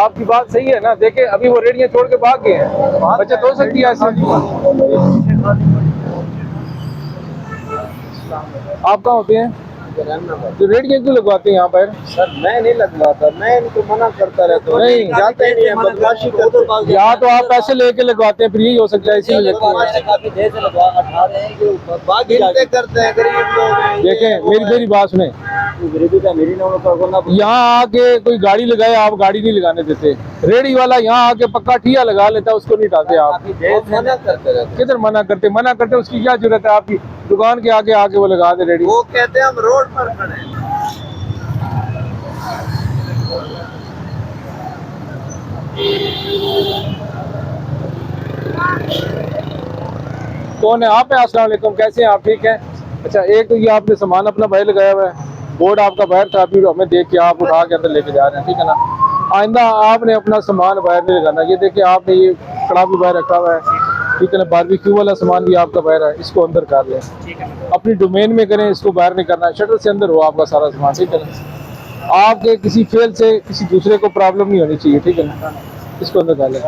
आपकी बात सही है ना। देखे अभी वो रेडियां छोड़ के भाग गए हैं, बचत हो सकती है ऐसे। आप कहाँ होते हैं? तो रेडियां क्यों लगवाते हैं यहाँ पर? सर मैं नहीं लगवाता, मैं इनको मना करता रहता हूँ। नहीं जाते ही नहीं है, बदमाशी करते। या तो आप पैसे लेके लगवाते हैं, फिर यही हो सकता है इसीलिए लगते हैं। काफी देर से लगवा रहे हैं कि बात करते हैं गरीब लोग। देखें मेरी बात सुने, यहाँ आके कोई गाड़ी लगाए, आप गाड़ी नहीं लगाने देते। रेडी वाला यहाँ आके पक्का ठिया लगा लेता है, उसको नहीं हटाते आप। मना करते रहते। किधर मना करते उसकी क्या जरूरत है? आपकी दुकान के आगे आके वो लगा दे रेडी। वो कहते हैं हम रोड पर खड़े हैं। कौन है आप? अस्सलाम वालेकुम, कैसे हैं आप? ठीक है। अच्छा, एक तो ये आपने सामान अपना बाहर लगाया हुआ है, बोर्ड आपका बाहर था, अभी हमें देख के आप उठा के अंदर लेके जा रहे हैं, ठीक है ना। आइंदा आपने अपना सामान बाहर नहीं लगाना। ये देखिए आपने ये कड़ा भी बाहर रखा हुआ है, ठीक है ना। बारबेक्यू वाला सामान भी आपका बाहर है, इसको अंदर कर लें, अपनी डोमेन में करें, इसको बाहर नहीं करना। शटर से अंदर हो आपका सारा सामान, ठीक है ना। आपके किसी फेल से किसी दूसरे को प्रॉब्लम नहीं होनी चाहिए, ठीक है ना। इसको अंदर कर लें।